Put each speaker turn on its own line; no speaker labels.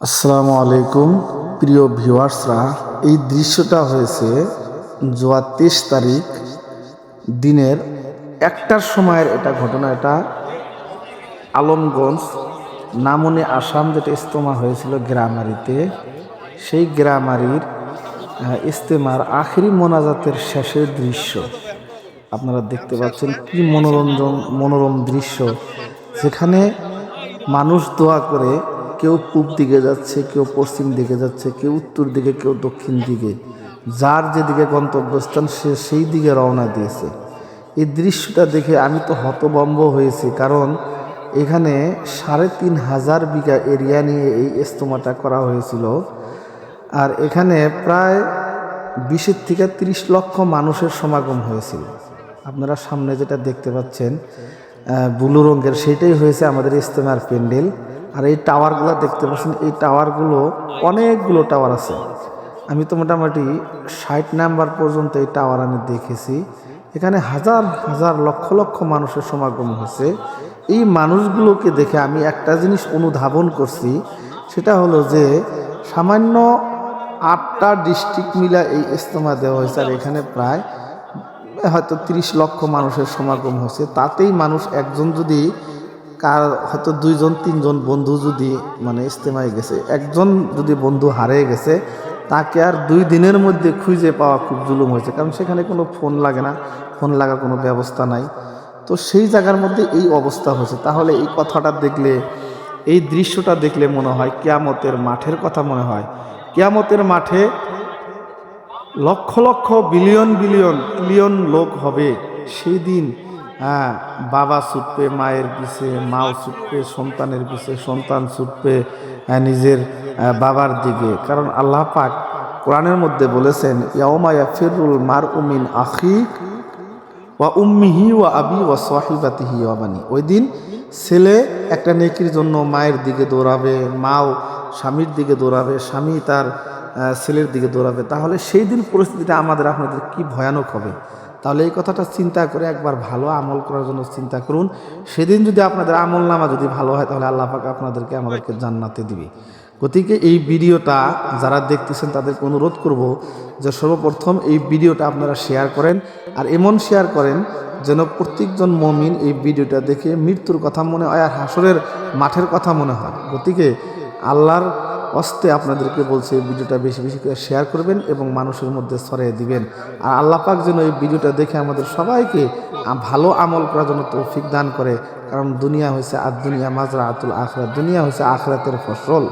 আসসালামু আলাইকুম প্রিয় ভিউয়ার্সরা, এই দৃশ্যটা হয়েছে জুয়া 23 তারিখ দিনের 1টার সময়ের এটা ঘটনা। এটা আলমগঞ্জ নামনে আসাম, যেটা ইজতেমা হয়েছিল গ্রামারিতে, সেই গ্রামারির ইজতেমার আখেরি মোনাজাতের শেষের দৃশ্য আপনারা দেখতে পাচ্ছেন। কি মনোরম দৃশ্য, যেখানে মানুষ দোয়া করে, কেউ পূব দিকে যাচ্ছে, কেউ পশ্চিম দিকে যাচ্ছে, কেউ উত্তর দিকে, কেউ দক্ষিণ দিকে, যার যেদিকে গন্তব্যস্থান সে সেই দিকে রওনা দিয়েছে। এই দৃশ্যটা দেখে আমি তো হতভম্ব হয়েছি, কারণ এখানে ৩,৫০০ বিঘা এরিয়া নিয়ে এই ইজতেমাটা করা হয়েছিল। আর এখানে প্রায় ২০ থেকে ৩০ লক্ষ মানুষের সমাগম হয়েছিল। আপনারা সামনে যেটা দেখতে পাচ্ছেন ব্লু রঙের, সেটাই হয়েছে আমাদের ইজতেমার প্যান্ডেল। আর এই টাওয়ারগুলো দেখতে পাচ্ছেন, এই টাওয়ারগুলো অনেকগুলো টাওয়ার আছে। আমি তো মোটামুটি ৬০ নাম্বার পর্যন্ত এই টাওয়ার আমি দেখেছি। এখানে হাজার হাজার লক্ষ লক্ষ মানুষের সমাগম হয়েছে। এই মানুষগুলোকে দেখে আমি একটা জিনিস অনুধাবন করছি, সেটা হলো যে সামান্য ৮টা ডিস্ট্রিক্ট মিলা এই ইজতেমা দেওয়া হয়েছে, আর এখানে প্রায় হয়তো ৩০ লক্ষ মানুষের সমাগম হয়েছে। তাতেই মানুষ একজন যদি কার হয়তো ২-৩ বন্ধু যদি ইজতেমায় গেছে, একজন যদি বন্ধু হারিয়ে গেছে, তাকে আর 2 দিনের মধ্যে খুঁজে পাওয়া খুব জুলুম হয়েছে, কারণ সেখানে কোনো ফোন লাগে না, ফোন লাগার কোনো ব্যবস্থা নাই। তো সেই জায়গার মধ্যে এই অবস্থা হয়েছে। তাহলে এই কথাটা দেখলে, এই দৃশ্যটা দেখলে মনে হয় কিয়ামতের মাঠের কথা মনে হয়। কিয়ামতের মাঠে lakh lakh billion billion trillion লোক হবে সেই দিন। বাবা ছুটবে মায়ের পিছে, মাও ছুটবে সন্তানের পিছে, সন্তান ছুটবে নিজের বাবার দিকে। কারণ আল্লাহ পাক কোরআনের মধ্যে বলেছেন, ইয়াউমা ইয়াফিরুল মারউ মিন আখিহি ওয়া উম্মিহি ওয়া আবি ওয়া সাহিবাতিহি ওয়া বানি। ওই দিন ছেলে একটা নেকির জন্য মায়ের দিকে দৌড়াবে, মাও স্বামীর দিকে দৌড়াবে, স্বামী তার ছেলের দিকে দৌড়াবে। তাহলে সেই দিন পরিস্থিতিটা আমাদের আপনাদের কি ভয়ানক হবে। তাহলে এই কথাটা চিন্তা করে একবার ভালো আমল করার জন্য চিন্তা করুন। সেদিন যদি আপনাদের আমল নামা যদি ভালো হয়, তাহলে আল্লাহ পাক আমাদেরকে জান্নাতে দিবে। গতিকে এই ভিডিওটা যারা দেখতেছেন তাদেরকে অনুরোধ করব যে সর্বপ্রথম এই ভিডিওটা আপনারা শেয়ার করেন, আর এমন শেয়ার করেন যেন প্রত্যেকজন মুমিন এই ভিডিওটা দেখে মৃত্যুর কথা মনে হয় আর হাসরের মাঠের কথা মনে হয়। গতিকে আল্লাহর হস্তে আপনাদেরকে বলছে, এই ভিডিওটা বেশি বেশি করে শেয়ার করবেন এবং মানুষের মধ্যে ছড়িয়ে দিবেন। আর আল্লাহ পাক যেন এই ভিডিওটা দেখে আমাদের সবাইকে ভালো আমল করার জন্য তৌফিক দান করে। কারণ দুনিয়া হয়েছে আর দুনিয়া মাজরাআতুল আখিরাত, দুনিয়া হয়েছে আখিরাতের ফসল।